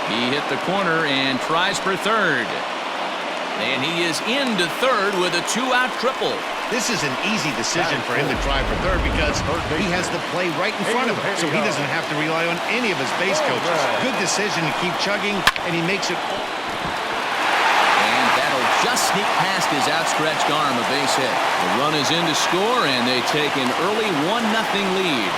He hit the corner and tries for third. And he is into third with a 2-out triple. This is an easy decision for him to try for third because he has the play right in front of him, so he doesn't have to rely on any of his base coaches. Good decision to keep chugging, and he makes it. And that'll just sneak past his outstretched arm, a base hit. The run is in to score, and they take an early 1-0 lead.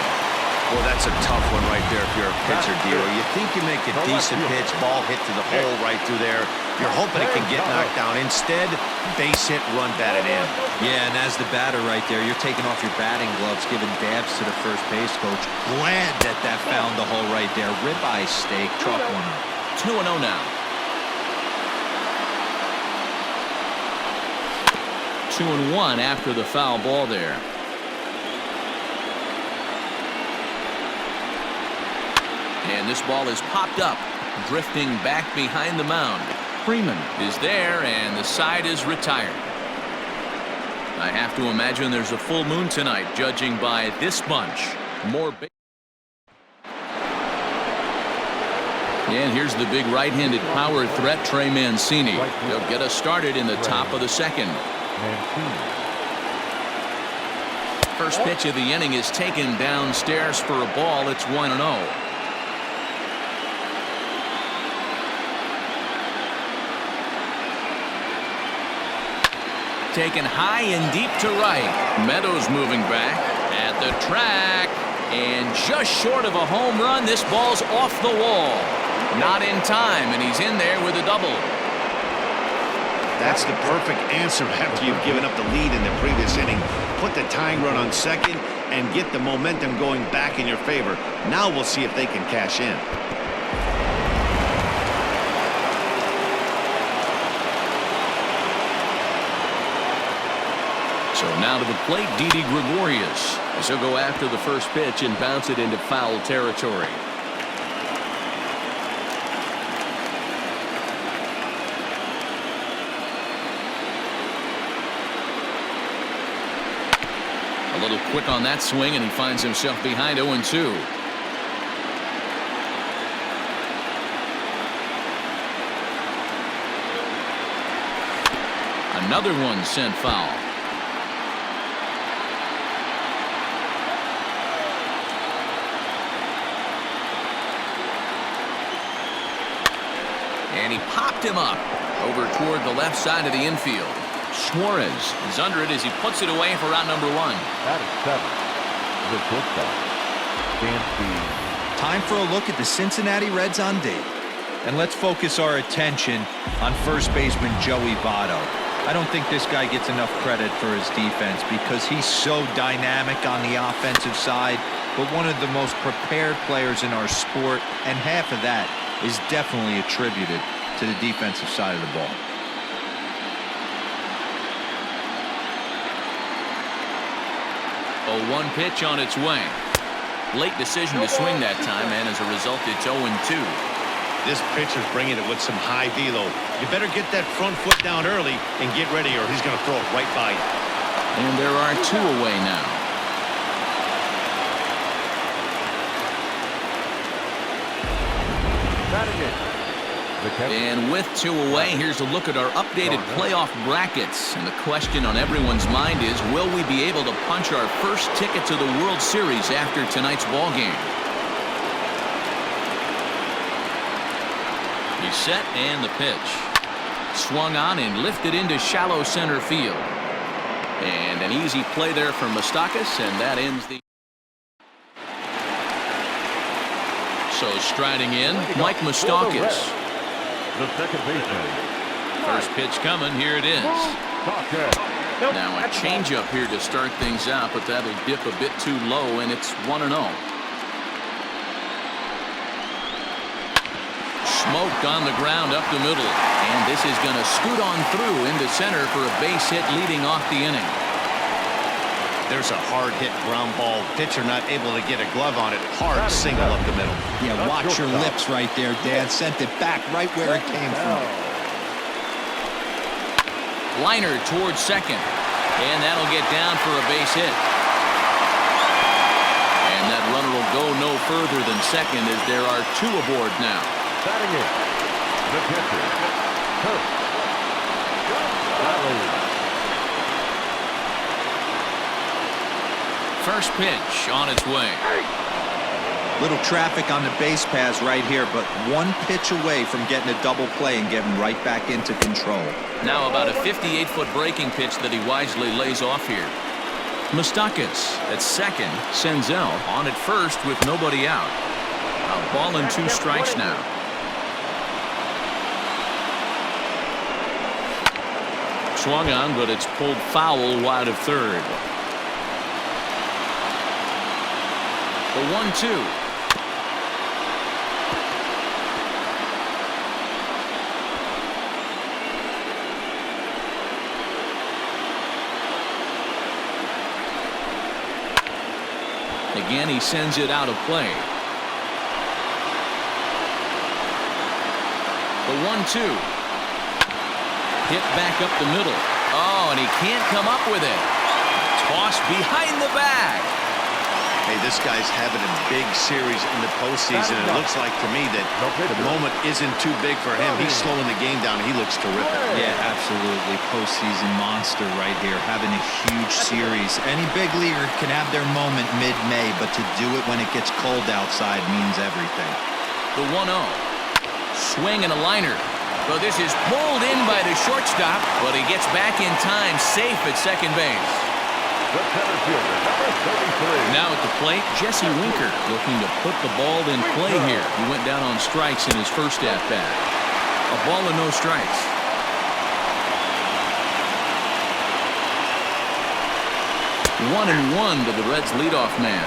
Well, that's a tough one right there if you're a pitcher, Dio. You think you make a decent pitch, ball hit to the hole right through there. You're hoping it can get knocked down. Instead, base hit, run batted in. Yeah, and as the batter right there, you're taking off your batting gloves, giving dabs to the first base coach. Glad that found the hole right there. Ribeye steak, truck one up. 2-0 now. 2-1 after the foul ball there. And this ball is popped up, drifting back behind the mound. Freeman is there, and the side is retired. I have to imagine there's a full moon tonight, judging by this bunch. More. And here's the big right-handed power threat, Trey Mancini. He'll get us started in the top of the second. First pitch of the inning is taken downstairs for a ball. It's 1-0. Taken high and deep to right. Meadows moving back at the track, and just short of a home run. This ball's off the wall. Not in time, and he's in there with a double. That's the perfect answer after you've given up the lead in the previous inning. Put the tying run on second and get the momentum going back in your favor. Now we'll see if they can cash in. So now to the plate, Didi Gregorius, as he'll go after the first pitch and bounce it into foul territory. A little quick on that swing, and he finds himself behind 0-2. Another one sent foul. And he popped him up over toward the left side of the infield. Suarez is under it as he puts it away for out number 1. That is 7. The shortstop. Time for a look at the Cincinnati Reds on date. And let's focus our attention on first baseman Joey Votto. I don't think this guy gets enough credit for his defense because he's so dynamic on the offensive side, but one of the most prepared players in our sport, and half of that is definitely attributed to the defensive side of the ball. A 1 pitch on its way. Late decision to swing that time, and as a result, it's 0-2. This pitcher's bringing it with some high velo. You better get that front foot down early and get ready, or he's going to throw it right by you. And there are 2 away now. And with 2 away, here's a look at our updated playoff brackets. And the question on everyone's mind is, will we be able to punch our first ticket to the World Series after tonight's ball game? He's set, and the pitch. Swung on and lifted into shallow center field. And an easy play there from Moustakas, and that ends the... So striding in, Mike Moustakas. The second baseman. First pitch coming. Here it is. Now a changeup here to start things out, but that'll dip a bit too low, and it's 1-0. Smoked on the ground up the middle, and this is going to scoot on through into center for a base hit leading off the inning. There's a hard hit ground ball. Pitcher not able to get a glove on it. Hard single up the middle. Yeah, watch your lips right there, Dad. Sent it back right where it came from. Liner towards second, and that'll get down for a base hit. And that runner will go no further than second as there are 2 aboard now. Batting in, the pitcher, Kurt Raleigh. First pitch on its way. Little traffic on the base paths right here, but one pitch away from getting a double play and getting right back into control. Now about a 58-foot breaking pitch that he wisely lays off here. Moustakas at second. Senzel on at first with nobody out. A ball and 2 strikes now. Swung on, but it's pulled foul wide of third. The 1-2. Again, he sends it out of play. The 1-2. Hit back up the middle. Oh, and he can't come up with it. Toss behind the back. Hey, this guy's having a big series in the postseason. It looks like to me that the moment isn't too big for him. He's slowing the game down. He looks terrific. Yeah, absolutely. Postseason monster right here, having a huge series. Any big leaguer can have their moment mid-May, but to do it when it gets cold outside means everything. The 1-0. Swing and a liner. So this is pulled in by the shortstop, but he gets back in time, safe at second base. The center fielder, number 33. Now at the plate, Jesse Winker looking to put the ball in play here. He went down on strikes in his first at-bat. A ball and no strikes. One and one to the Reds' leadoff man.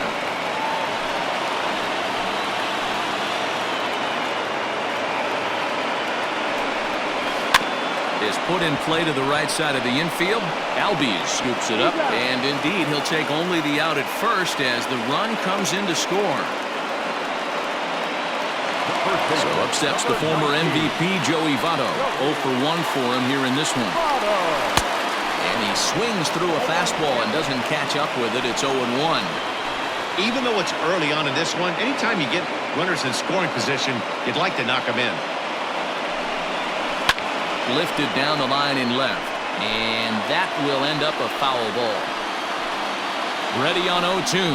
Is put in play to the right side of the infield. Albies scoops it up, and indeed he'll take only the out at first as the run comes in to score. So up steps the former MVP Joey Votto. 0 for 1 for him here in this one. And he swings through a fastball and doesn't catch up with it. It's 0-1. Even though it's early on in this one, anytime you get runners in scoring position, you'd like to knock them in. Lifted down the line in left, and that will end up a foul ball. Ready on 0-2.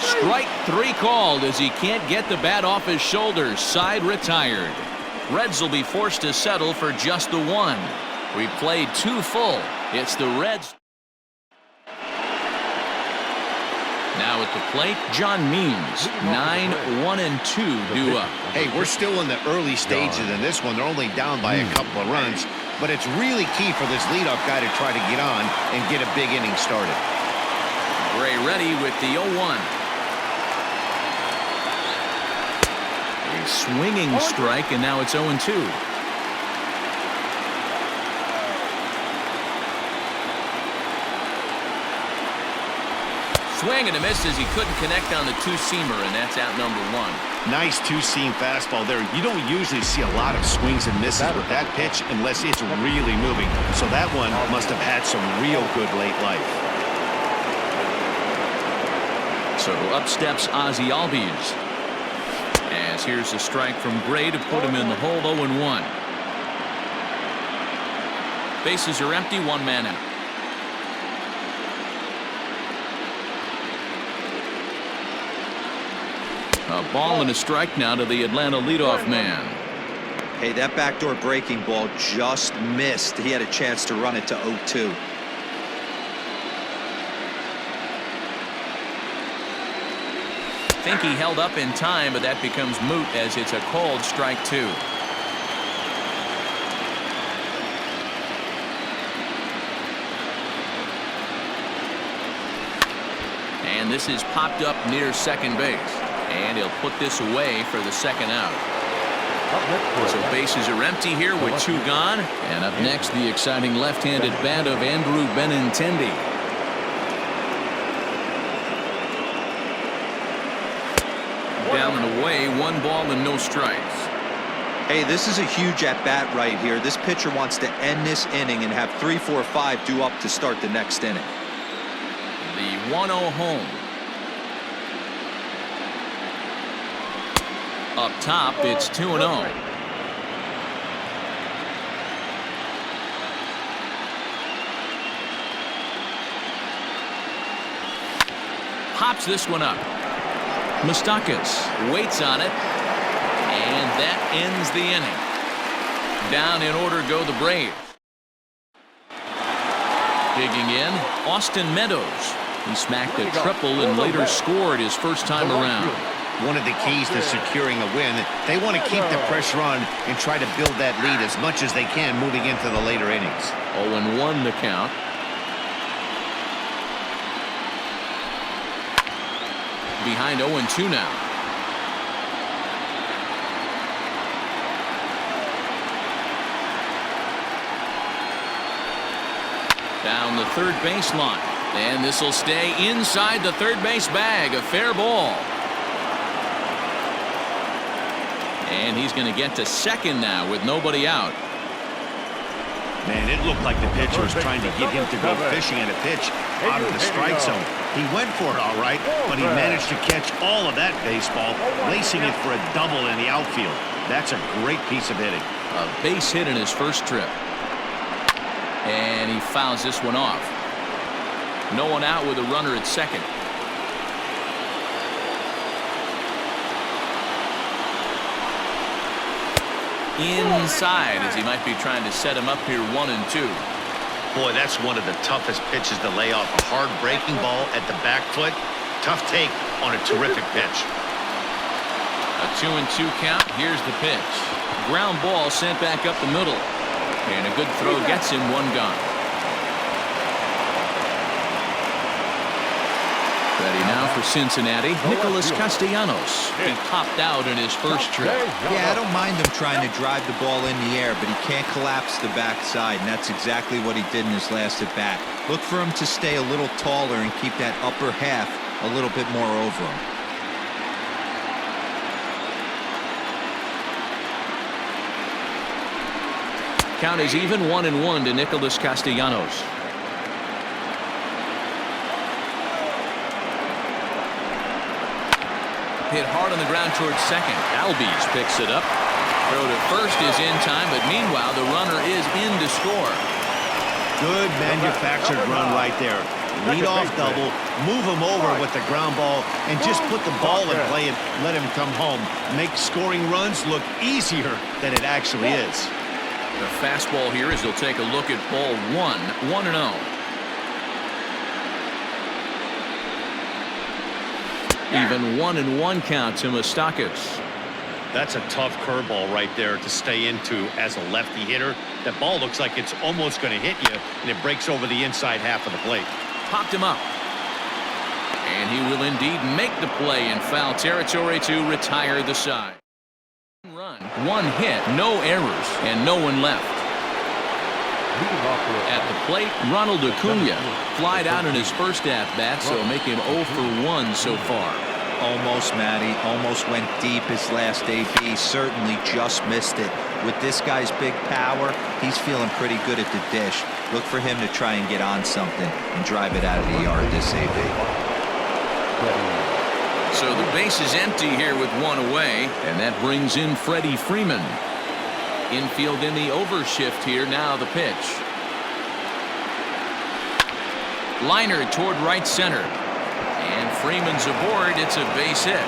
Strike 3 called as he can't get the bat off his shoulders. Side retired. Reds will be forced to settle for just the 1. We played 2 full. It's the Reds. Now at the plate, John Means. 9-1-2 due up. Hey, we're still in the early stages in this one. They're only down by a couple of runs, but it's really key for this leadoff guy to try to get on and get a big inning started. Gray ready with the 0-1. A swinging strike, and now it's 0-2. Swing and a miss as he couldn't connect on the 2-seamer, and that's out number 1. Nice 2-seam fastball there. You don't usually see a lot of swings and misses with that pitch unless it's really moving. So that one must have had some real good late life. So up steps Ozzie Albies. As here's a strike from Gray to put him in the hole. 0-1. Bases are empty, 1 man out. A ball and a strike now to the Atlanta leadoff man. Hey, that backdoor breaking ball just missed. He had a chance to run it to 0-2. Think he held up in time, but that becomes moot as it's a called strike 2. And this is popped up near second base. And he'll put this away for the second out. So bases are empty here with 2 gone. And up next, the exciting left-handed bat of Andrew Benintendi. Down and away, 1 ball and no strikes. Hey, this is a huge at-bat right here. This pitcher wants to end this inning and have 3, 4, 5 due up to start the next inning. The 1-0 home. Up top, it's 2-0. Pops this one up. Moustakas waits on it. And that ends the inning. Down in order go the Braves. Digging in, Austin Meadows. He smacked a triple and later scored his first time around. One of the keys to securing a win, they want to keep the pressure on and try to build that lead as much as they can moving into the later innings. 0-1 the count. Behind 0-2 now. Down the third baseline. And this will stay inside the third base bag. A fair ball. And he's going to get to second now with nobody out. Man, it looked like the pitcher was trying to get him to go fishing at a pitch out of the strike zone. He went for it all right, but he managed to catch all of that baseball, lacing it for a double in the outfield. That's a great piece of hitting. A base hit in his first trip. And he fouls this one off. No one out with a runner at second. Inside as he might be trying to set him up here 1-2. Boy, that's one of the toughest pitches to lay off. A hard breaking ball at the back foot. Tough take on a terrific pitch. A 2-2 count. Here's the pitch. Ground ball sent back up the middle. And a good throw gets him one gone. Ready now for Cincinnati, Nicholas Castellanos. He popped out in his first trip. Yeah, I don't mind him trying to drive the ball in the air, but he can't collapse the backside, and that's exactly what he did in his last at-bat. Look for him to stay a little taller and keep that upper half a little bit more over him. Count is even 1-1 to Nicholas Castellanos. Hit hard on the ground towards second. Albies picks it up. Throw to first is in time, but meanwhile the runner is in to score. Good manufactured run right there. Lead off double, move him over with the ground ball, and just put the ball in play and let him come home. Make scoring runs look easier than it actually is. The fastball here as he'll take a look at ball 1-0. Even 1-1 count to Moustakas. That's a tough curveball right there to stay into as a lefty hitter. That ball looks like it's almost going to hit you, and it breaks over the inside half of the plate. Popped him up. And he will indeed make the play in foul territory to retire the side. Run, one hit, no errors, and no one left. At the plate, Ronald Acuña flied out in his first at-bat, so make him 0 for 1 so far. Almost, Matty. Almost went deep his last AB. Certainly just missed it. With this guy's big power, he's feeling pretty good at the dish. Look for him to try and get on something and drive it out of the yard this AB. So the base is empty here with one away, and that brings in Freddie Freeman. Infield in the overshift here. Now the pitch. Liner toward right center. And Freeman's aboard. It's a base hit.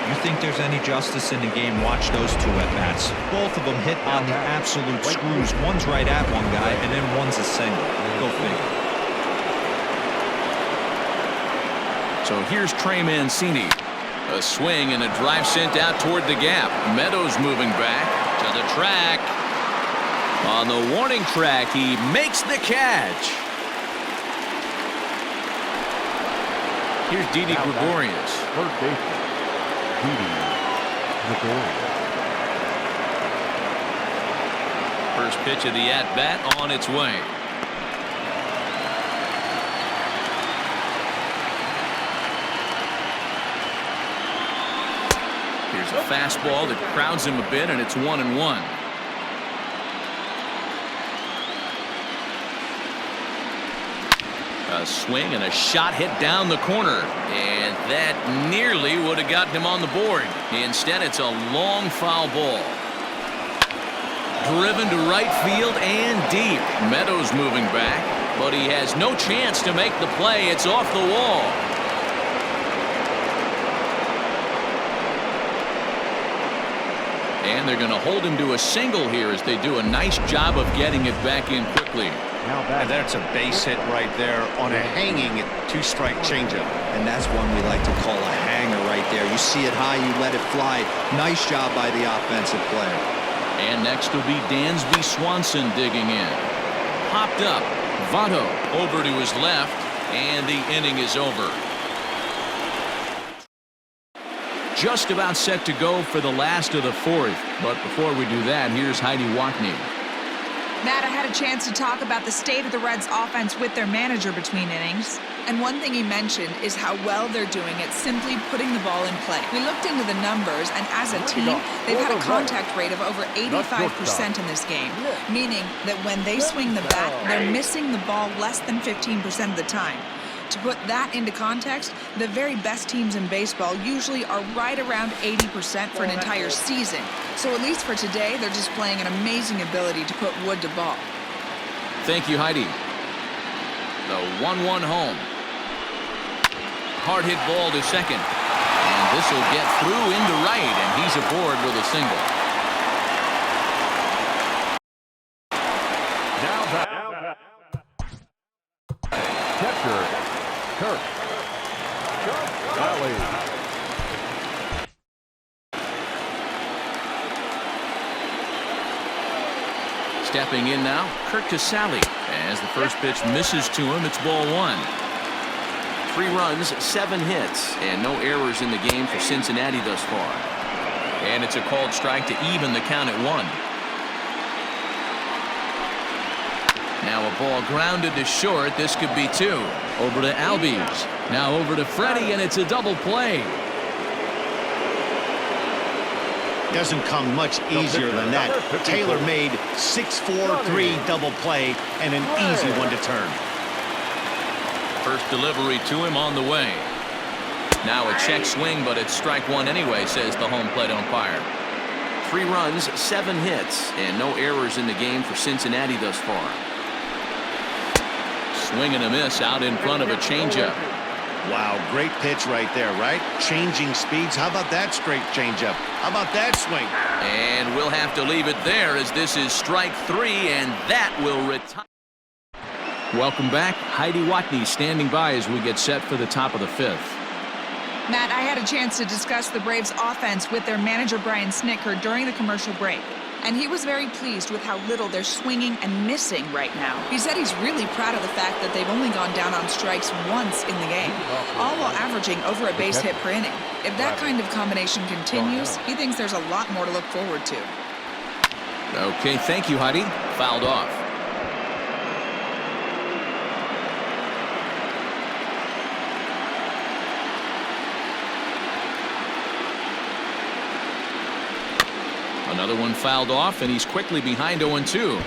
You think there's any justice in the game? Watch those two at-bats. Both of them hit on the absolute screws. One's right at one guy, and then one's a single. Go figure. So here's Trey Mancini. A swing and a drive sent out toward the gap. Meadows moving back to the track. On the warning track, he makes the catch. Here's Didi Gregorius. Third baseman, Didi Gregorius. First pitch of the at-bat on its way. Here's a fastball that crowds him a bit, and it's 1-1. A swing and a shot hit down the corner, and that nearly would have gotten him on the board. Instead, it's a long foul ball. Driven to right field and deep. Meadows moving back. but he has no chance to make the play. It's off the wall. And they're going to hold him to a single here as they do a nice job of getting it back in quickly. And that's a base hit right there on a hanging two-strike changeup. And that's one we like to call a hanger right there. You see it high, you let it fly. Nice job by the offensive player. And next will be Dansby Swanson digging in. Popped up. Votto over to his left, and the inning is over. Just about set to go for the last of the fourth. But before we do that, here's Heidi Watney. Matt, I had a chance to talk about the state of the Reds offense with their manager between innings. And one thing he mentioned is how well they're doing at simply putting the ball in play. We looked into the numbers, and as a team, they've had a contact rate of over 85% in this game, meaning that when they swing the bat, they're missing the ball less than 15% of the time. To put that into context, the very best teams in baseball usually are right around 80% for an entire season. So at least for today, they're displaying an amazing ability to put wood to ball. Thank you, Heidi. The 1-1 home. Hard hit ball to second. And this will get through into right, and he's aboard with a single. Now back. Catcher. Kirk. Valley. Stepping in now, Kirk Casale. As the first pitch misses to him, it's ball one. 3 runs, 7 hits, and no errors in the game for Cincinnati thus far. And it's a called strike to even the count at 1. Now a ball grounded to short. This could be 2. Over to Albies. Now over to Freddie, and it's a double play. Doesn't come much easier than that. Taylor made 6-4-3 double play and an easy one to turn. First delivery to him on the way. Now a check swing, but it's strike 1 anyway, says the home plate umpire. 3 runs, 7 hits, and no errors in the game for Cincinnati thus far. Swing and a miss out in front of a changeup. Wow, great pitch right there, right? Changing speeds. How about that straight changeup? How about that swing? And we'll have to leave it there as this is strike 3, and that will retire. Welcome back. Heidi Watney standing by as we get set for the top of the 5th. Matt, I had a chance to discuss the Braves' offense with their manager, Brian Snitker, during the commercial break. And he was very pleased with how little they're swinging and missing right now. He said he's really proud of the fact that they've only gone down on strikes once in the game, all while averaging over a base hit per inning. If that kind of combination continues, he thinks there's a lot more to look forward to. Okay, thank you, Heidi. Fouled off. Another one fouled off, and he's quickly behind 0-2.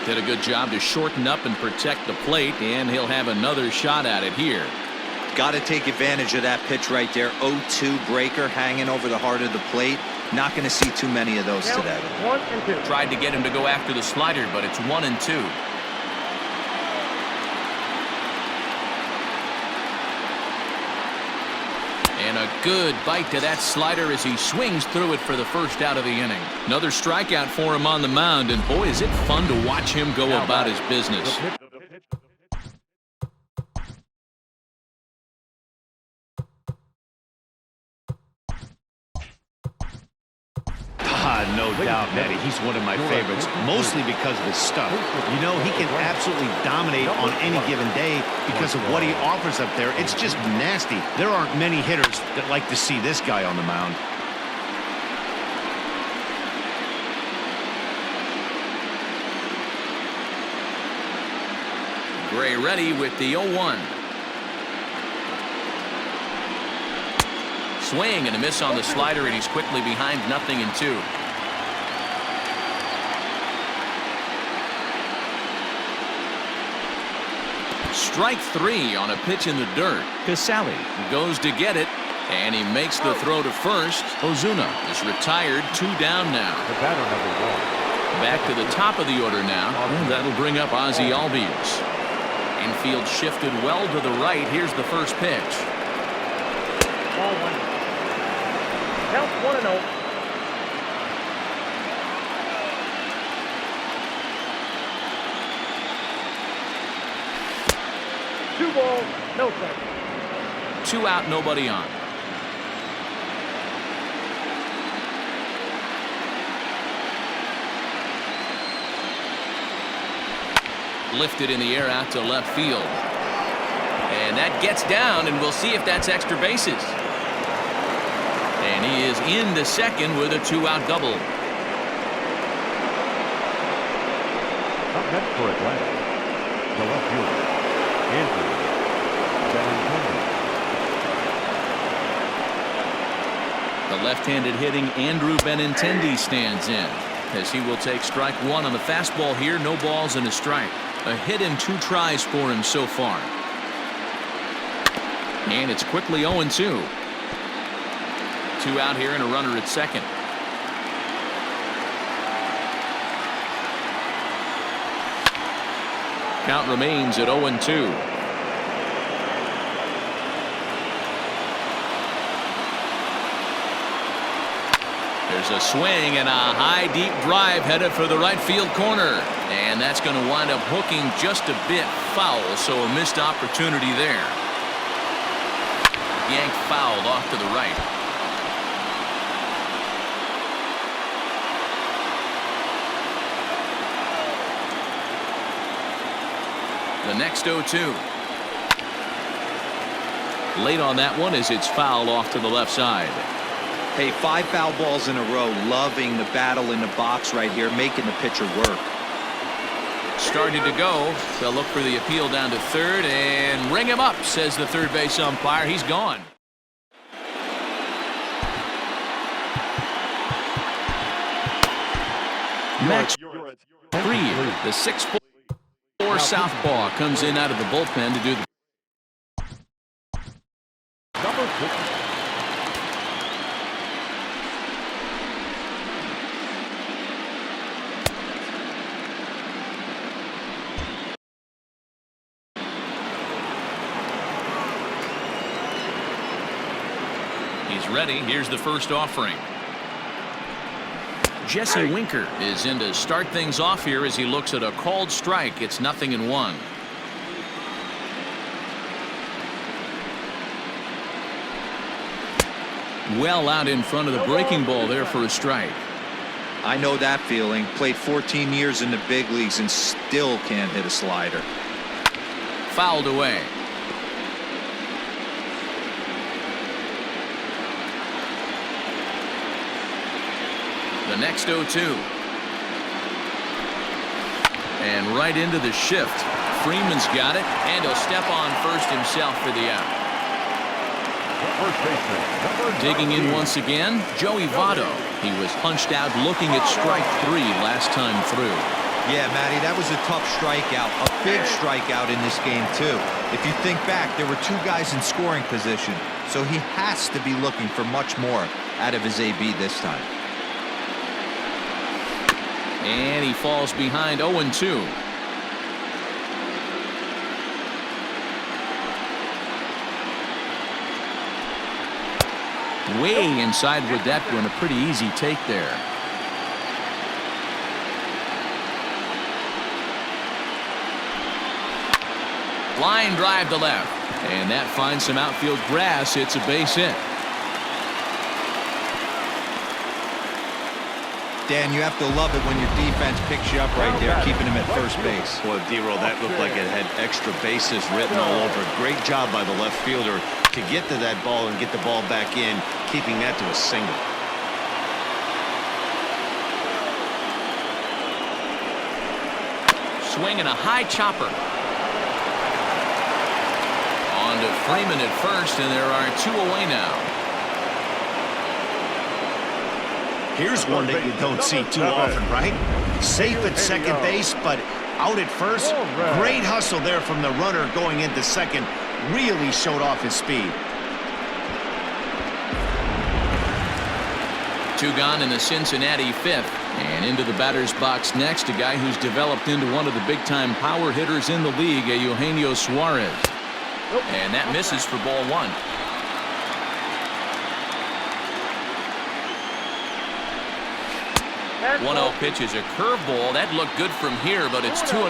Did a good job to shorten up and protect the plate, and he'll have another shot at it here. Got to take advantage of that pitch right there. 0-2 breaker hanging over the heart of the plate. Not going to see too many of those today. 1-2. Tried to get him to go after the slider, but it's 1-2. And a good bite to that slider as he swings through it for the first out of the inning. Another strikeout for him on the mound, and boy, is it fun to watch him go about his business. No doubt, Matty. He's one of my favorites, mostly because of his stuff. You know, he can absolutely dominate on any given day because of what he offers up there. It's just nasty. There aren't many hitters that like to see this guy on the mound. Gray ready with the 0-1. Swing and a miss on the slider, and he's quickly behind 0-2. Strike 3 on a pitch in the dirt. Casale goes to get it, And he makes the throw to first. Ozuna is retired, 2 down now. The batter number 1. Back to the top of the order now. And that'll bring up Ozzy Albies. Infield shifted well to the right. Here's the first pitch. Ball 1. Count 1-0. Two balls, no strikes. 2 out, nobody on. Lifted in the air out to left field. And that gets down, and we'll see if that's extra bases. And he is into second with a 2-out double. Up next for Atlanta, the left fielder, Andrew Benintendi. The left-handed hitting Andrew Benintendi stands in, as he will take strike 1 on the fastball here. No balls and a strike. A hit in 2 tries for him so far. And it's quickly 0-2. 2 out here and a runner at second. Count remains at 0-2. There's a swing and a high deep drive headed for the right field corner. And that's going to wind up hooking just a bit foul, so a missed opportunity there. Yanked fouled off to the right. The next 0-2. Late on that one as it's fouled off to the left side. Hey, 5 foul balls in a row. Loving the battle in the box right here, making the pitcher work. Started to go. They'll look for the appeal down to third and ring him up, says the third base umpire. He's gone. Max Fried, the 6'4" southpaw, comes in out of the bullpen to do the Number 6. He's ready. Here's the first offering. Jesse Winker is in to start things off here as he looks at a called strike. It's 0-1. Well out in front of the breaking ball there for a strike. I know that feeling. Played 14 years in the big leagues and still can't hit a slider. Fouled away. The next 0-2. And right into the shift. Freeman's got it, and he'll step on first himself for the out. First baseman, number Digging in 19. once again, Joey Votto. He was punched out looking at strike 3 last time through. Yeah, Matty, that was a tough strikeout. A big strikeout in this game, too. If you think back, there were 2 guys in scoring position, so he has to be looking for much more out of his AB this time. And he falls behind 0-2. Way inside with that one. A pretty easy take there. Line drive to left. And that finds some outfield grass. It's a base hit. Dan, you have to love it when your defense picks you up right there, keeping him at first base. Boy, D-Roll, that looked like it had extra bases written all over it. Great job by the left fielder to get to that ball and get the ball back in, keeping that to a single. Swinging a high chopper. On to Freeman at first, and there are 2 away now. Here's one that you don't see too often, right? Safe at second base, but out at first. Great hustle there from the runner going into second. Really showed off his speed. Two gone in the Cincinnati fifth. And into the batter's box next, a guy who's developed into one of the big-time power hitters in the league, Eugenio Suarez. And that misses for ball one. One 0 pitch is a curveball. That looked good from here, but it's 2-0.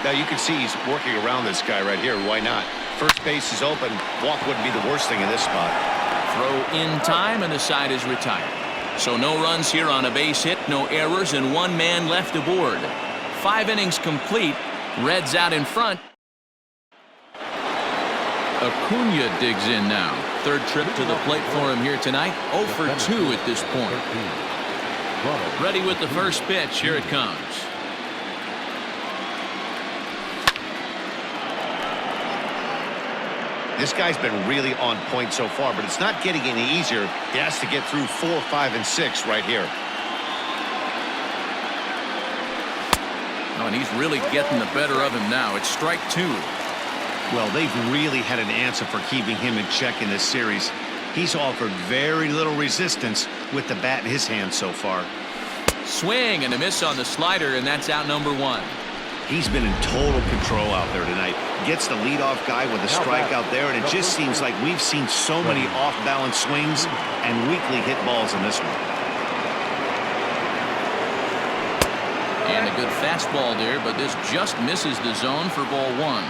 Now you can see he's working around this guy right here. Why not? First base is open. Walk wouldn't be the worst thing in this spot. Throw in time, and the side is retired. So no runs here on a base hit, no errors, and one man left aboard. 5 innings complete. Reds out in front. Acuña digs in now. Third trip to the plate for him here tonight. 0 for 2 at this point. Ready with the first pitch. Here it comes. This guy's been really on point so far, but it's not getting any easier. He has to get through 4, 5, and 6 right here. Oh, and he's really getting the better of him now. It's strike 2. Well, they've really had an answer for keeping him in check in this series. He's offered very little resistance with the bat in his hand so far. Swing and a miss on the slider, and that's out number 1. He's been in total control out there tonight. Gets the leadoff guy with a strike out there, and it just seems like we've seen so many off-balance swings and weakly hit balls in this one. And a good fastball there, but this just misses the zone for ball 1.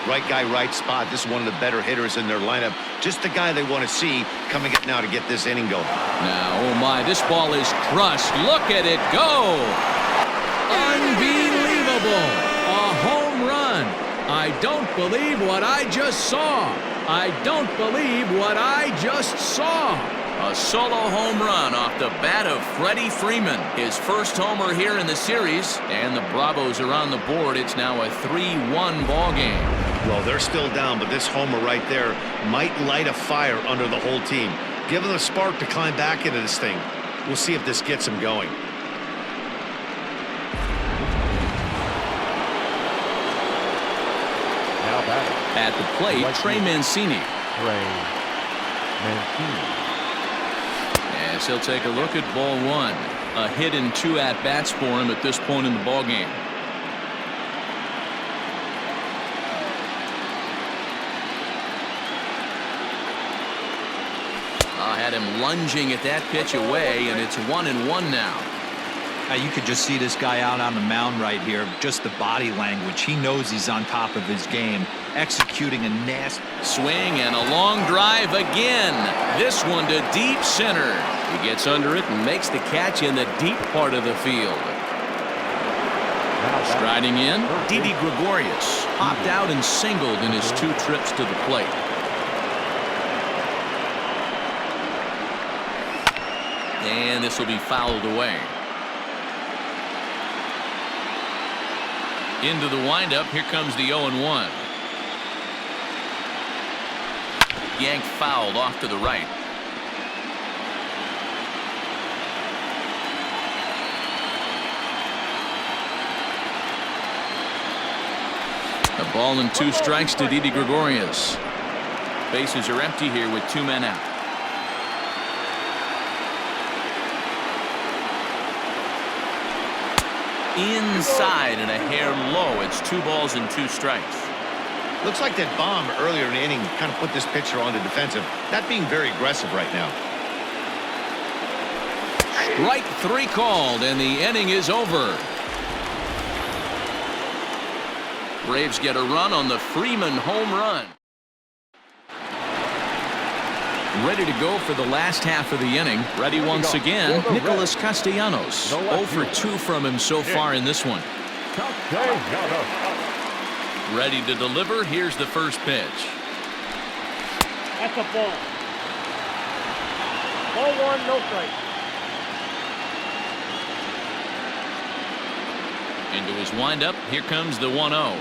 Right guy, right spot. This is one of the better hitters in their lineup. Just the guy they want to see coming up now to get this inning going. Now, oh my, this ball is crushed. Look at it go. Unbelievable. A home run. I don't believe what I just saw. I don't believe what I just saw. A solo home run off the bat of Freddie Freeman. His first homer here in the series, and the Bravos are on the board. It's now a 3-1 ball game. Well, they're still down, but this homer right there might light a fire under the whole team. Give them a spark to climb back into this thing. We'll see if this gets them going. Now batting. At the plate, Trey Mancini. As he'll take a look at ball 1. A hit and 2 at-bats for him at this point in the ball game. Had him lunging at that pitch away, and it's 1-1 now. You could just see this guy out on the mound right here. Just the body language. He knows he's on top of his game. Executing a nasty swing and a long drive again. This one to deep center. He gets under it and makes the catch in the deep part of the field. Striding in, Didi Gregorius popped out and singled in his 2 trips to the plate. And this will be fouled away. Into the windup. Here comes the 0-1. Yanked fouled off to the right. A ball and 2 strikes to Didi Gregorius. Bases are empty here with 2 men out. Inside and a hair low. It's 2 balls and 2 strikes. Looks like that bomb earlier in the inning kind of put this pitcher on the defensive. Not being very aggressive right now. Strike 3 called, and the inning is over. Braves get a run on the Freeman home run. Ready to go for the last half of the inning. Ready once again, Nicholas Castellanos. 0 for 2 from him so far in this one. Ready to deliver. Here's the first pitch. That's a ball. Ball 1, no strike. Into his windup. Here comes the 1-0.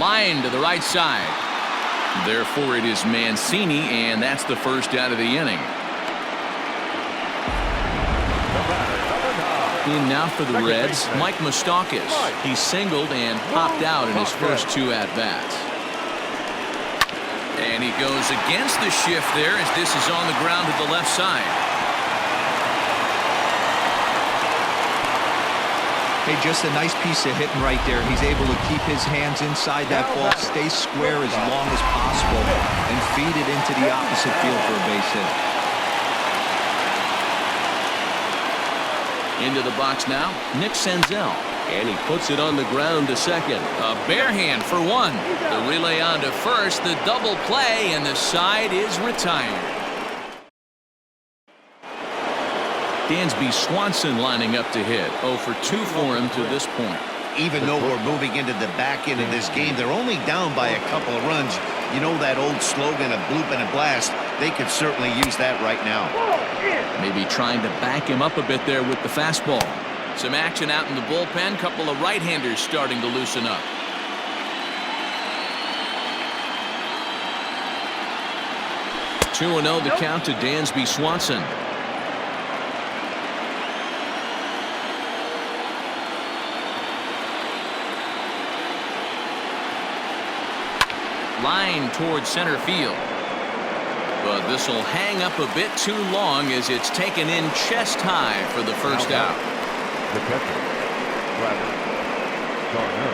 Line to the right side. Therefore, it is Mancini, and that's the first out of the inning. In now for the Reds, Mike Moustakas. He singled and popped out in his first 2 at-bats. And he goes against the shift there as this is on the ground to the left side. Hey, just a nice piece of hitting right there. He's able to keep his hands inside that ball, stay square as long as possible, and feed it into the opposite field for a base hit. Into the box now, Nick Senzel. And he puts it on the ground to second. A bare hand for one. The relay on to first, the double play, and the side is retired. Dansby Swanson lining up to hit. 0 for 2 for him to this point. Even though we're moving into the back end of this game, they're only down by a couple of runs. You know that old slogan of bloop and a blast? They could certainly use that right now. Maybe trying to back him up a bit there with the fastball. Some action out in the bullpen. Couple of right-handers starting to loosen up. Two 2-0 the count to Dansby Swanson. Line towards center field. But this will hang up a bit too long as it's taken in chest high for the first out. The catcher, Travis Darno.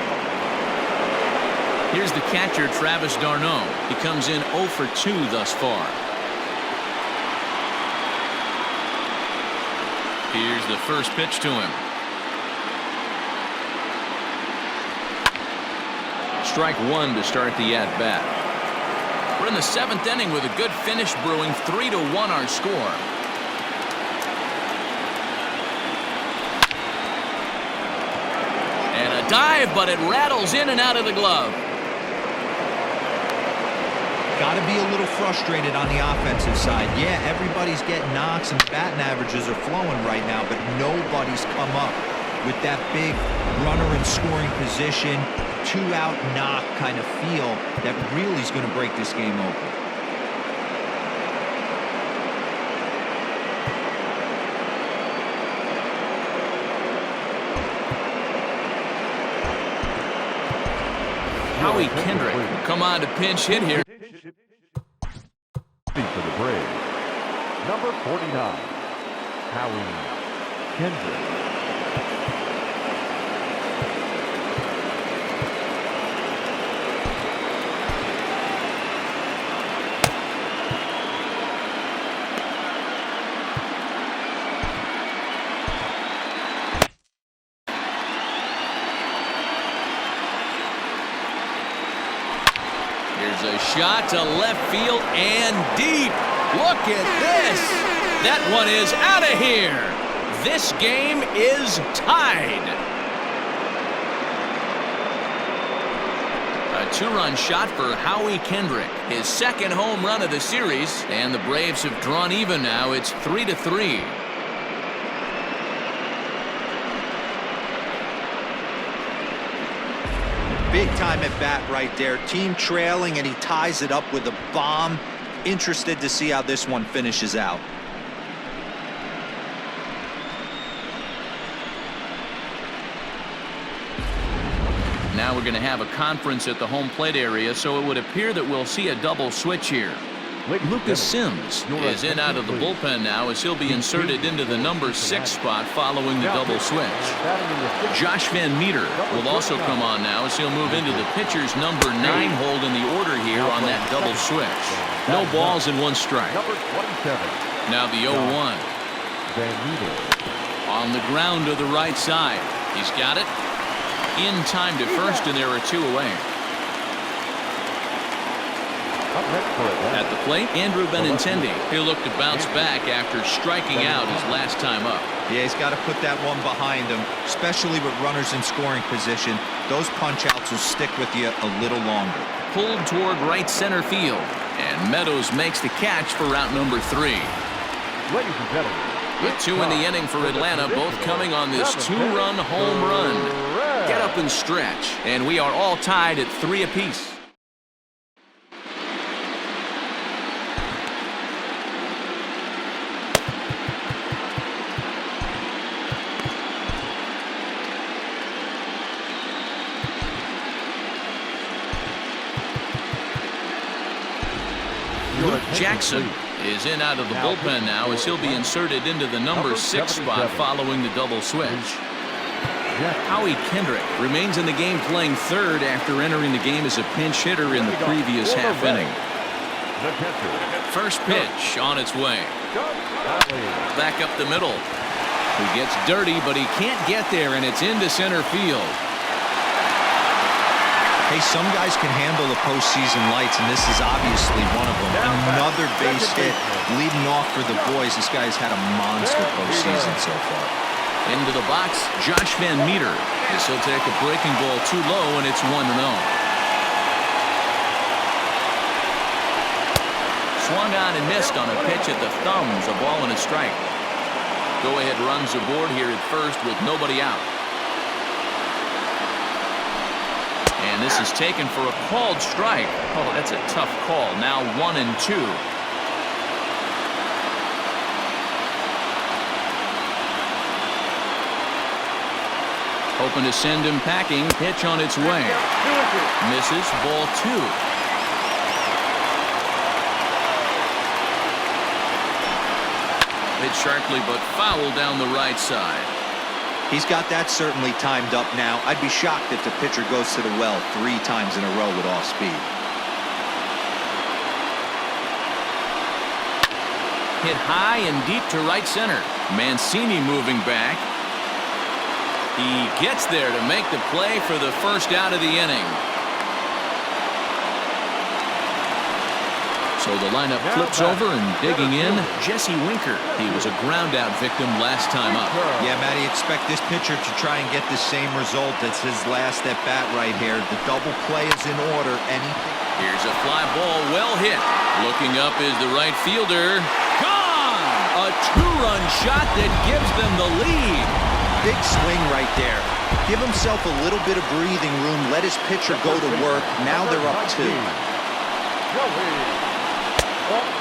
Here's the catcher, Travis Darno. He comes in 0 for 2 thus far. Here's the first pitch to him. Strike one to start the at-bat. We're in the 7th inning with a good finish brewing. 3-1 our score. And a dive, but it rattles in and out of the glove. Got to be a little frustrated on the offensive side. Yeah, everybody's getting knocks and batting averages are flowing right now, but nobody's come up with that big runner in scoring position, 2-out knock kind of feel that really is going to break this game open. Howie Kendrick will come on to pinch hit here. For the Braves, number 49, Howie Kendrick. Here's a shot to left field and deep. Look at this. That one is out of here. This game is tied. A 2-run shot for Howie Kendrick. His second home run of the series. And the Braves have drawn even now. It's 3-3. Big time at bat right there. Team trailing, and he ties it up with a bomb. Interested to see how this one finishes out. Now we're going to have a conference at the home plate area, so it would appear that we'll see a double switch here. Lucas Sims is in out of the bullpen now as he'll be inserted into the number 6 spot following the double switch. Josh Van Meter will also come on now as he'll move into the pitcher's number 9 hold in the order here on that double switch. No balls and 1 strike. Now the 0-1. On the ground to the right side. He's got it. In time to first, and there are 2 away. At the plate, Andrew Benintendi. He'll look to bounce back after striking out his last time up. Yeah, he's got to put that one behind him, especially with runners in scoring position. Those punch-outs will stick with you a little longer. Pulled toward right center field, and Meadows makes the catch for route number 3. Ladies and gentlemen, With 2 in the inning for Atlanta, both coming on this 2-run home run. Get up and stretch, and we are all tied at 3 apiece. Luke Jackson is in out of the bullpen now as he'll be inserted into the number 6 spot following the double switch. Howie Kendrick remains in the game playing third after entering the game as a pinch hitter in the previous half inning. First pitch on its way. Back up the middle. He gets dirty, but he can't get there, and it's into center field. Hey, some guys can handle the postseason lights, and this is obviously one of them. Another base hit leading off for the boys. This guy's had a monster postseason so far. Into the box, Josh Van Meter. This will take a breaking ball too low, and it's 1-0. Swung on and missed on a pitch at the thumbs, a ball and a strike. Go-ahead runs aboard here at first with nobody out. And this is taken for a called strike. Oh, that's a tough call. Now 1-2. Hoping to send him packing. Pitch on its way. Misses. Ball 2. Hit sharply but foul down the right side. He's got that certainly timed up now. I'd be shocked if the pitcher goes to the well 3 times in a row with off speed. Hit high and deep to right center. Mancini moving back. He gets there to make the play for the first out of the inning. So the lineup flips over and digging in, Jesse Winker. He was a ground out victim last time up. Yeah, Matty, expect this pitcher to try and get the same result as his last at bat right here. The double play is in order. Anything. Here's a fly ball, well hit. Looking up is the right fielder. Gone! A 2-run shot that gives them the lead. Big swing right there. Give himself a little bit of breathing room. Let his pitcher go to work. Now they're up 2.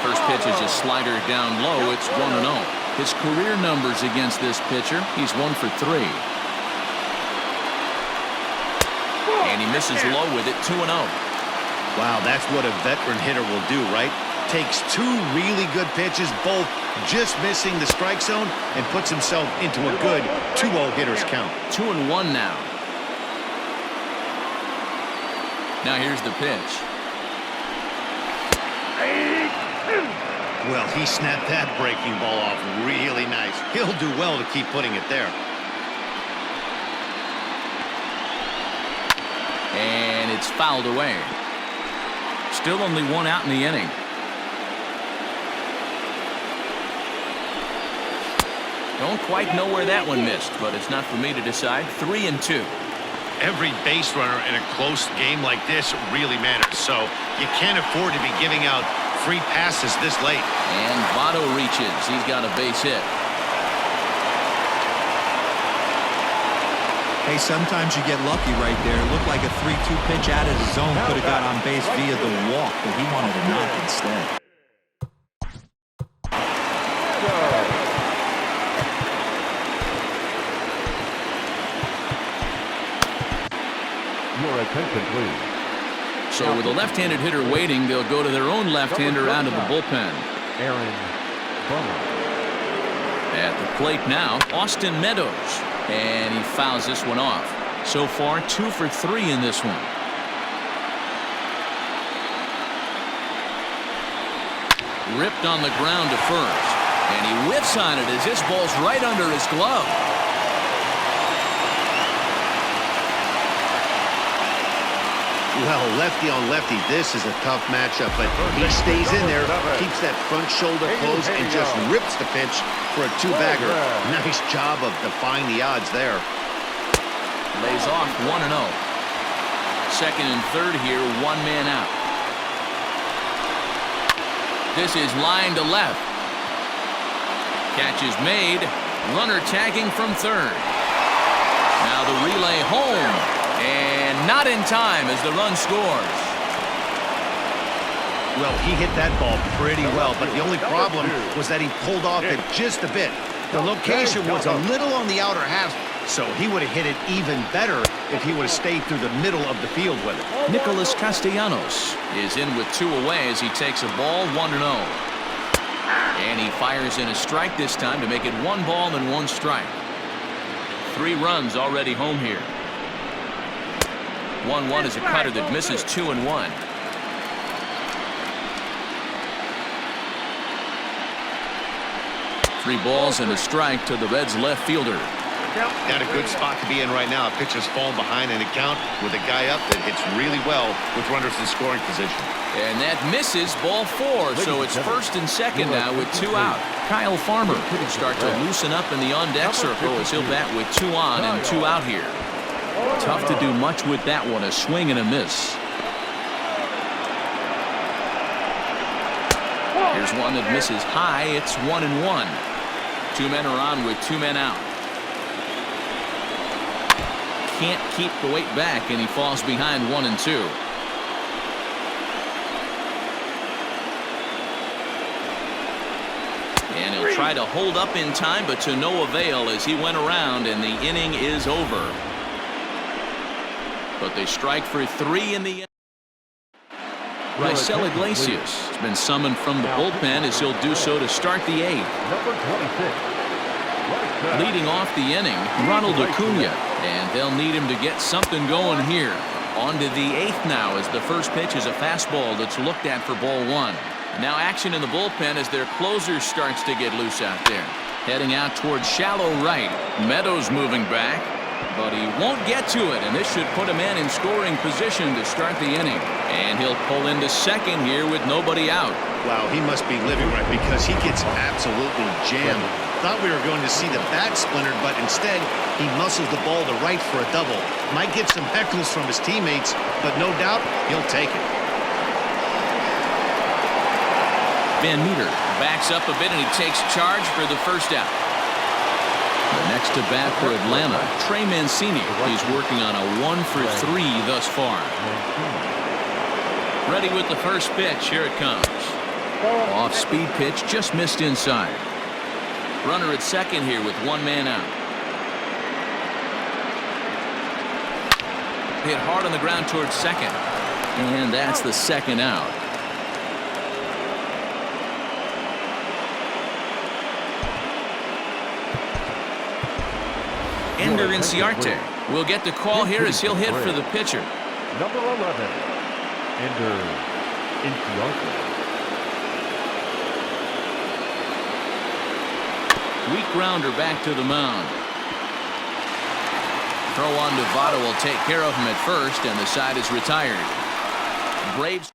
First pitch is a slider down low. It's 1-0. His career numbers against this pitcher, he's 1 for 3. And he misses low with it, 2-0. Wow, that's what a veteran hitter will do, right? Takes 2 really good pitches, both just missing the strike zone, and puts himself into a good 2-0 hitter's count. 2-1 now. Now here's the pitch. Well, he snapped that breaking ball off really nice. He'll do well to keep putting it there. And it's fouled away. Still only 1 out in the inning. Don't quite know where that one missed, but it's not for me to decide. 3-2. Every base runner in a close game like this really matters, so you can't afford to be giving out free passes this late. And Votto reaches. He's got a base hit. Hey, sometimes you get lucky right there. It looked like a 3-2 pitch out of the zone. Could have got on base via the walk, but he wanted a knock instead. Your attention, please. So with a left-handed hitter waiting, they'll go to their own left-hander out of the bullpen. Aaron Bummer. At the plate now, Austin Meadows. And he fouls this one off. So far, 2 for 3 in this one. Ripped on the ground to first. And he whiffs on it as this ball's right under his glove. Well, lefty on lefty, this is a tough matchup, but he stays in there, keeps that front shoulder closed, and just rips the pitch for a 2-bagger. Nice job of defying the odds there. Lays off 1-0. Second and third here, 1 man out. This is line to left. Catch is made. Runner tagging from third. Now the relay home. And not in time as the run scores. Well, he hit that ball pretty well, but the only problem was that he pulled off it just a bit. The location was a little on the outer half, so he would have hit it even better if he would have stayed through the middle of the field with it. Nicholas Castellanos is in with 2 away as he takes a ball 1-0. And he fires in a strike this time to make it 1 ball and 1 strike. 3 runs already home here. 1-1 is a cutter that misses 2-1. Three balls and a strike to the Reds left fielder. Got a good spot to be in right now. A pitcher's falling behind in a count with a guy up that hits really well with runners in scoring position. And that misses, ball 4. So it's first and second now with 2 out. Kyle Farmer will start to loosen up in the on-deck circle as he'll bat with 2 on and 2 out here. Tough to do much with that one. A swing and a miss. Here's one that misses high. It's 1-1. 2 men are on with 2 men out. Can't keep the weight back, and he falls behind 1-2. And he'll try to hold up in time, but to no avail as he went around, and the inning is over. But they strike for 3 in the end. Raisel Iglesias has been summoned from the bullpen as he'll do so to start the 8th. Number 26. Leading off the inning, Ronald Acuña, and they'll need him to get something going here. On to the 8th now as the first pitch is a fastball that's looked at for ball 1. Now action in the bullpen as their closer starts to get loose out there. Heading out towards shallow right. Meadows moving back, but he won't get to it, and this should put a man in scoring position to start the inning. And he'll pull into second here with nobody out. Wow, he must be living right because he gets absolutely jammed. Thought we were going to see the bat splintered, but instead he muscles the ball to right for a double. Might get some heckles from his teammates, but no doubt he'll take it. Van Meter backs up a bit and he takes charge for the first out. The next to bat for Atlanta, Trey Mancini. He's working on a 1-for-3 thus far. Ready with the first pitch. Here it comes. Off-speed pitch, just missed inside. Runner at second here with 1 man out. Hit hard on the ground towards second. And that's the second out. Ender Inciarte will get the call here as he'll hit for the pitcher. Number 11. Ender Inciarte. Weak grounder back to the mound. Throw on to Votto will take care of him at first, and the side is retired. Braves.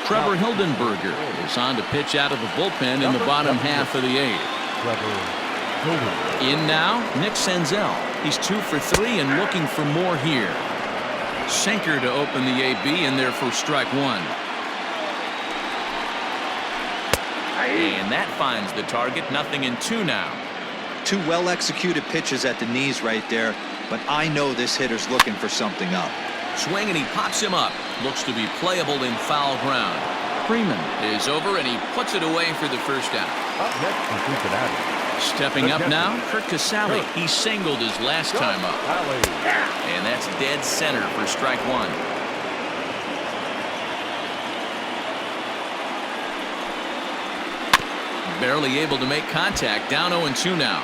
Trevor Hildenberger is on to pitch out of the bullpen in the bottom half of the 8th. In now, Nick Senzel. He's 2 for 3 and looking for more here. Sinker to open the AB, and there for strike 1. And that finds the target. 0-2 now. 2 well-executed pitches at the knees right there, but I know this hitter's looking for something up. Swing and he pops him up. Looks to be playable in foul ground. Freeman is over and he puts it away for the first out. Up next from Cincinnati. Stepping up now, Kurt Casale. He singled his last time up. And that's dead center for strike 1. Barely able to make contact. Down 0-2 now.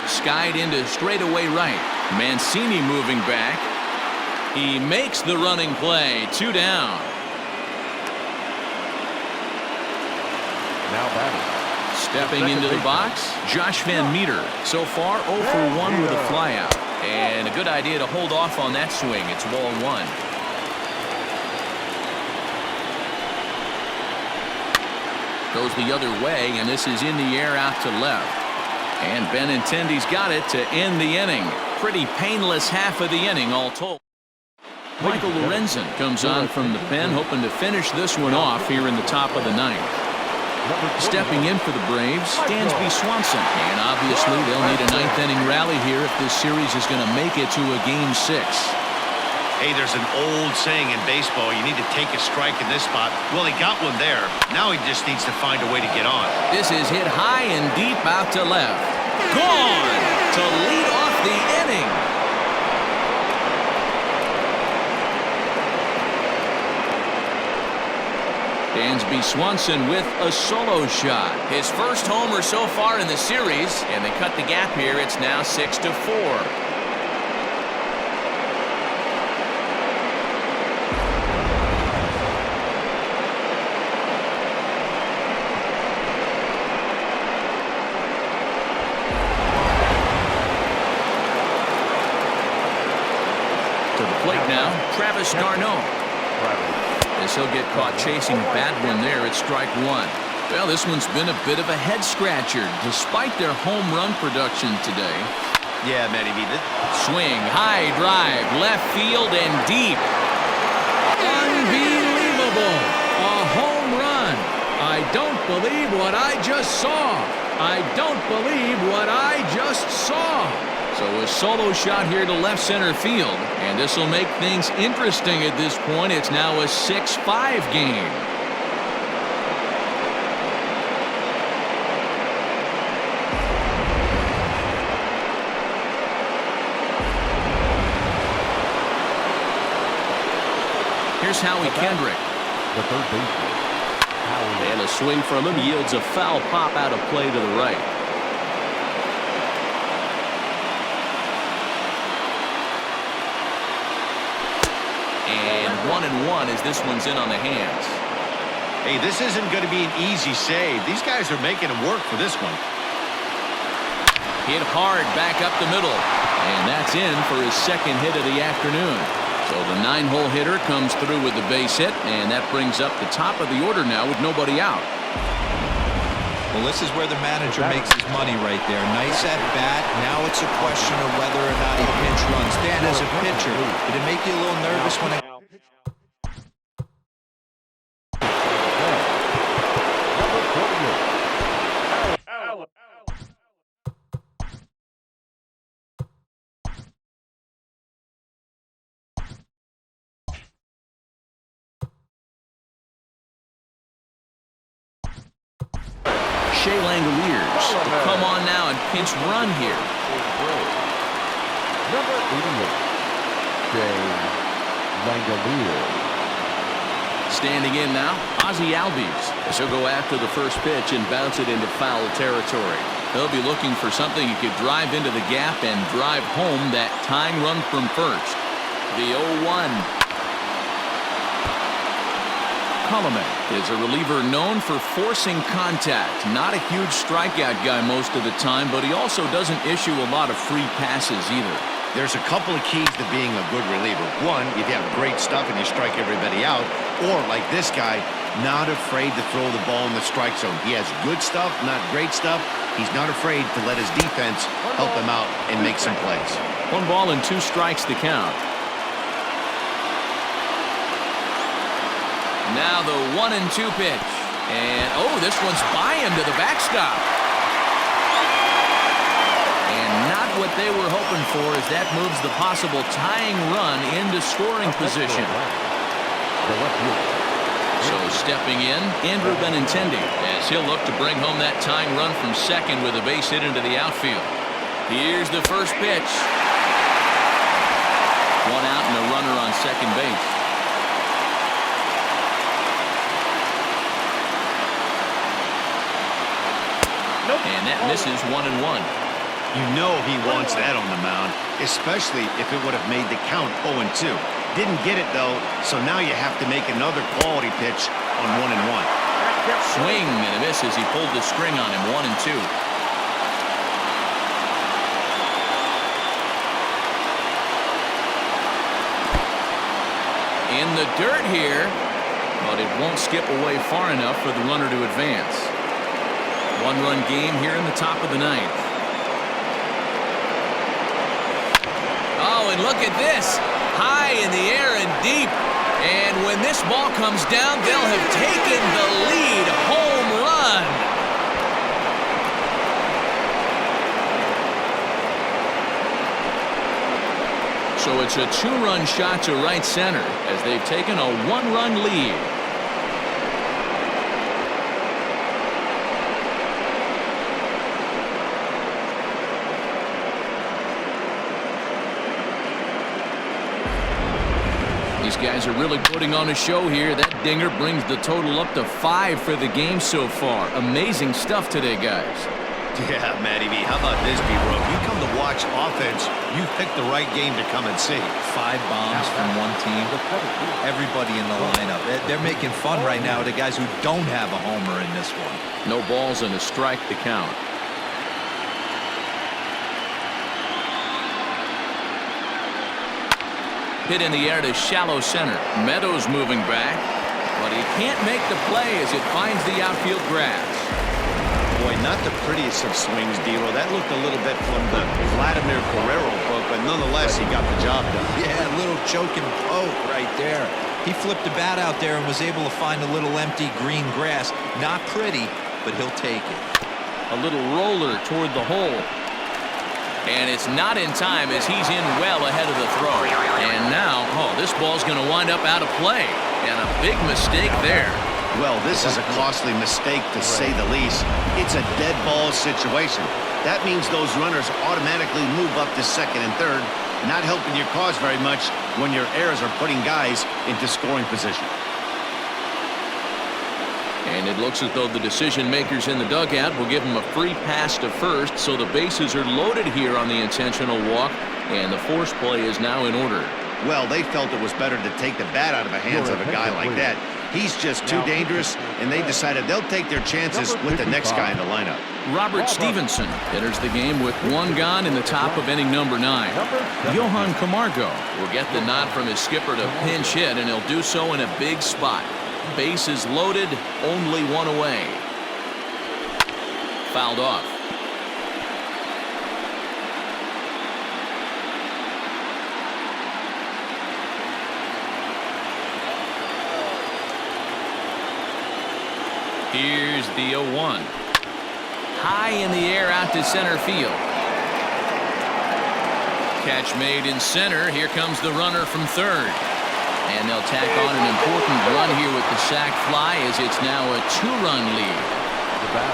Skied into straightaway right. Mancini moving back. He makes the running play. 2 down. Now batting. Stepping into the box, Josh Van Meter. So far 0 for 1 with a flyout. And a good idea to hold off on that swing. It's ball 1. Goes the other way, and this is in the air out to left. And Benintendi's got it to end the inning. Pretty painless half of the inning all told. Michael Lorenzen comes on from the pen, hoping to finish this one off here in the top of the 9th. Stepping in for the Braves, Dansby Swanson. And obviously they'll need a 9th inning rally here if this series is going to make it to a game 6. Hey, there's an old saying in baseball, you need to take a strike in this spot. Well, he got one there. Now he just needs to find a way to get on. This is hit high and deep out to left. Gone to lead off the inning. Dansby Swanson with a solo shot. His first homer so far in the series, and they cut the gap here. It's now 6-4. Plate now, Travis d'Arnaud. As he'll get caught chasing that one there at strike one. Well, this one's been a bit of a head scratcher despite their home run production today. Yeah, Matty V. Swing, high drive, left field and deep. Unbelievable! A home run. I don't believe what I just saw. I don't believe what I just saw. So a solo shot here to left center field, and this will make things interesting at this point. It's now a 6-5 game. Here's Howie Kendrick. The third baseman. And a swing from him yields a foul pop out of play to the right. And 1-1 as this one's in on the hands. Hey, this isn't going to be an easy save. These guys are making him work for this one. Hit hard back up the middle. And that's in for his second hit of the afternoon. So the 9-hole hitter comes through with the base hit, and that brings up the top of the order now with nobody out. Well, this is where the manager makes his money right there. Nice at bat. Now it's a question of whether or not he pinch runs. Dan, as a pitcher, did it make you a little nervous when it... Shea Langoliers to come on now and pinch run here. Number 88, Shea Langoliers. Standing in now, Ozzie Albies. As he'll go after the first pitch and bounce it into foul territory. They'll be looking for something he could drive into the gap and drive home that tying run from first. The 0-1. Coleman is a reliever known for forcing contact. Not a huge strikeout guy most of the time, but he also doesn't issue a lot of free passes either. There's a couple of keys to being a good reliever. One, if you have great stuff and you strike everybody out, or like this guy, not afraid to throw the ball in the strike zone. He has good stuff, not great stuff. He's not afraid to let his defense help him out and make some plays. 1 ball and 2 strikes to count. Now the 1-2 pitch. And, oh, this one's by him to the backstop. And not what they were hoping for as that moves the possible tying run into scoring position. So stepping in, Andrew Benintendi, as he'll look to bring home that tying run from second with a base hit into the outfield. Here's the first pitch. 1 out and a runner on second base. And that misses 1-1. You know he wants that on the mound, especially if it would have made the count 0-2. Didn't get it, though, so now you have to make another quality pitch on 1-1. Swing and a miss as he pulled the string on him, 1-2. In the dirt here, but it won't skip away far enough for the runner to advance. 1-run game here in the top of the 9th. Oh, and look at this. High in the air and deep. And when this ball comes down, they'll have taken the lead. Home run. So it's it's a 2-run shot to right center as they've taken a 1-run lead. These guys are really putting on a show here. That dinger brings the total up to 5 for the game so far. Amazing stuff today, guys. Yeah, Matty B. How about this, B-Bro? If you come to watch offense, you picked the right game to come and see. 5 bombs from one team. Everybody in the lineup. They're making fun right now of the guys who don't have a homer in this one. No balls and a strike to count. Hit in the air to shallow center. Meadows moving back, but he can't make the play as it finds the outfield grass. Boy, not the prettiest of swings, D-Ro. That looked a little bit from the Vladimir Guerrero book, but nonetheless, he got the job done. Yeah, a little choking poke right there. He flipped the bat out there and was able to find a little empty green grass. Not pretty, but he'll take it. A little roller toward the hole. And it's not in time as he's in well ahead of the throw. And now, this ball's going to wind up out of play. And a big mistake there. Well, this is a costly mistake to say the least. It's a dead ball situation. That means those runners automatically move up to second and third, not helping your cause very much when your errors are putting guys into scoring position. And it looks as though the decision makers in the dugout will give him a free pass to first, so the bases are loaded here on the intentional walk, and the force play is now in order. Well, they felt it was better to take the bat out of the hands of a guy like that. He's just too dangerous, and they decided they'll take their chances with the next guy in the lineup. Robert Stevenson enters the game with 1 gone in the top of inning number 9. Johan Camargo will get the nod from his skipper to pinch hit, and he'll do so in a big spot. Bases loaded, only 1 away. Fouled off. Here's the 0-1. High in the air out to center field. Catch made in center. Here comes the runner from third. And they'll tack on an important run here with the sac fly as it's now a 2-run lead.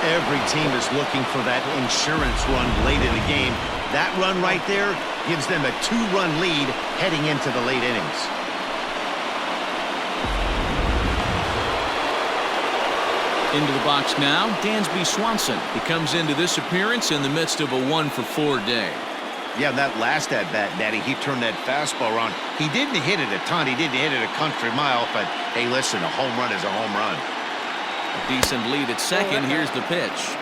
Every team is looking for that insurance run late in the game. That run right there gives them a 2-run lead heading into the late innings. Into the box now, Dansby Swanson. He comes into this appearance in the midst of a 1-for-4 day. Yeah, that last at-bat, Daddy, he turned that fastball around. He didn't hit it a ton. He didn't hit it a country mile, but hey, listen, a home run is a home run. A decent lead at second. Here's the pitch.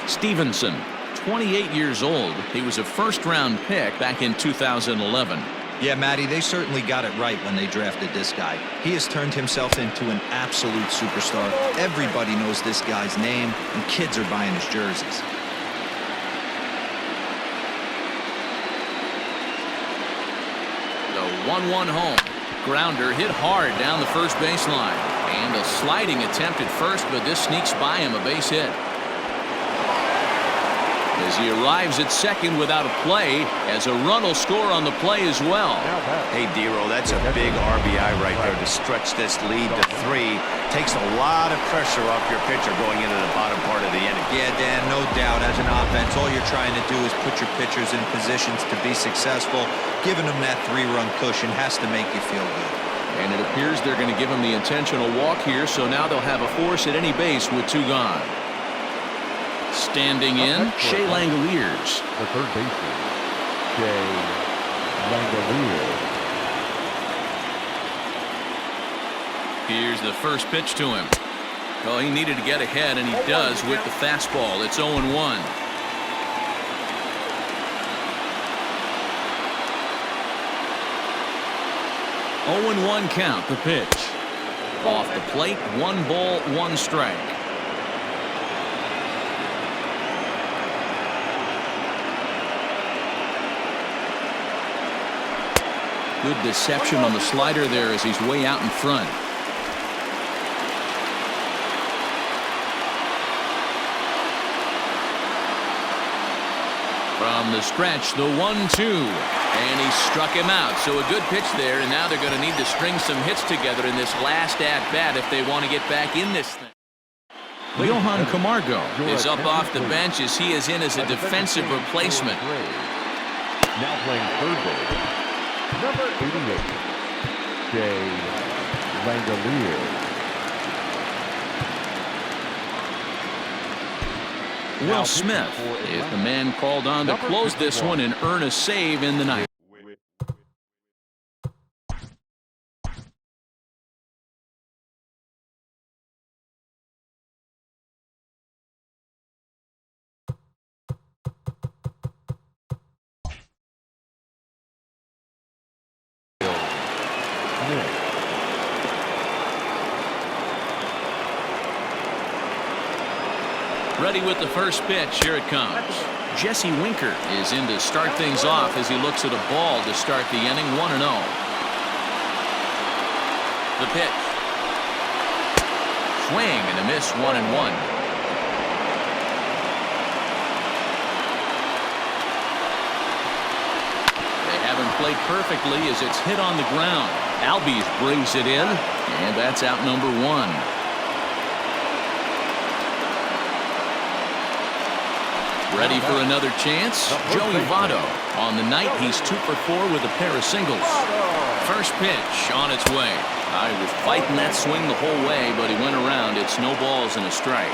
Stevenson, 28 years old. He was a first-round pick back in 2011. Yeah, Matty, they certainly got it right when they drafted this guy. He has turned himself into an absolute superstar. Everybody knows this guy's name, and kids are buying his jerseys. The 1-1 home. Grounder hit hard down the first baseline. And a sliding attempt at first, but this sneaks by him, a base hit. As he arrives at second without a play, as a run will score on the play as well. Hey, D-Ro, that's a big RBI right there to stretch this lead to 3. Takes a lot of pressure off your pitcher going into the bottom part of the inning. Yeah, Dan, no doubt. As an offense, all you're trying to do is put your pitchers in positions to be successful. Giving them that 3-run cushion has to make you feel good. And it appears they're going to give him the intentional walk here, so now they'll have a force at any base with 2 gone. Standing in, Shea Langoliers. The third baseman, Shea Langoliers. Here's the first pitch to him. Well, he needed to get ahead, and he does with the fastball. It's 0-1. (0-1) count, the pitch. Off the plate, 1 ball, 1 strike. Good deception on the slider there as he's way out in front. From the stretch, the 1-2. And he struck him out. So a good pitch there, and now they're going to need to string some hits together in this last at-bat if they want to get back in this thing. Johan Camargo is up off the bench as he is in as a defensive replacement. Now playing third base, number 88, Jay Langolier. Will Smith is the man called on to close this one and earn a save in the ninth. Ready with the first pitch. Here it comes. Jesse Winker is in to start things off as he looks at a ball to start the inning. 1-0. The pitch. Swing and a miss. 1-1. They haven't played perfectly as it's hit on the ground. Albies brings it in, and that's out number 1. Ready for another chance? Joey Votto. On the night, he's 2 for 4 with a pair of singles. First pitch on its way. I was fighting that swing the whole way, but he went around. It's no balls and a strike.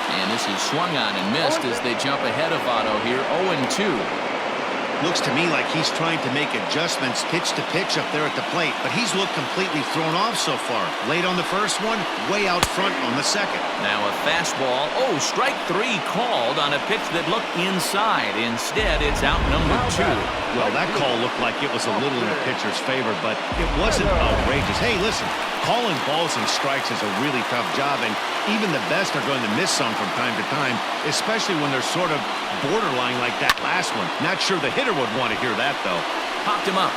And this is swung on and missed as they jump ahead of Votto here. 0-2. Looks to me like he's trying to make adjustments pitch to pitch up there at the plate, but he's looked completely thrown off so far. Late on the first one, way out front on the second. Now a fastball. Oh, strike 3 called on a pitch that looked inside. Instead, it's out number 2. Well, that call looked like it was a little in the pitcher's favor, but it wasn't outrageous. Hey, listen, calling balls and strikes is a really tough job, and even the best are going to miss some from time to time, especially when they're sort of borderline like that last one. Not sure the hitter would want to hear that, though. Popped him up.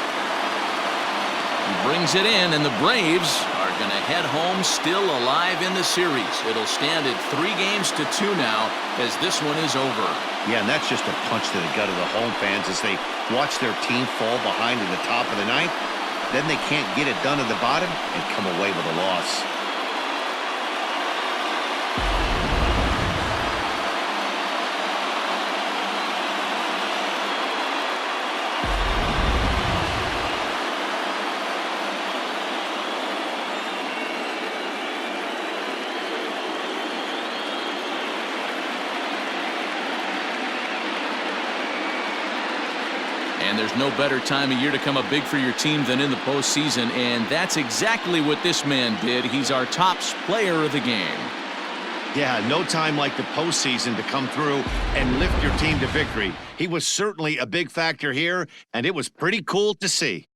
He brings it in, and the Braves are going to head home still alive in the series. It'll stand at 3-2 now as this one is over. Yeah, and that's just a punch to the gut of the home fans as they watch their team fall behind in the top of the ninth. Then they can't get it done at the bottom and come away with a loss. And there's no better time of year to come up big for your team than in the postseason, and that's exactly what this man did. He's our top player of the game. Yeah, no time like the postseason to come through and lift your team to victory. He was certainly a big factor here, and it was pretty cool to see.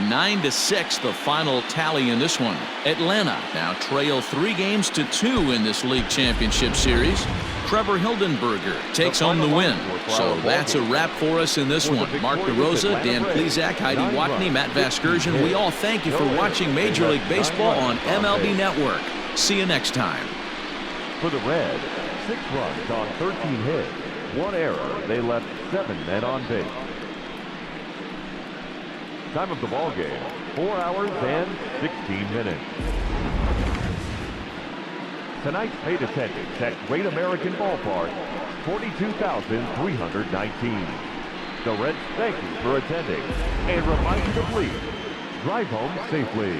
Nine to 6, the final tally in this one. Atlanta now trail 3-2 in this league championship series. Trevor Hildenberger takes home the win. So that's a wrap for us in this one. Mark DeRosa, Dan Plezak, Heidi Watney, Matt Vasgersian. We all thank you for watching Major League Baseball on MLB Network. See you next time. For the Reds, 6 runs on 13 hits, 1 error. They left 7 men on base. Time of the ball game, 4 hours and 16 minutes. Tonight's paid attendance at Great American Ballpark, 42,319. The Reds thank you for attending and remind you to please drive home safely.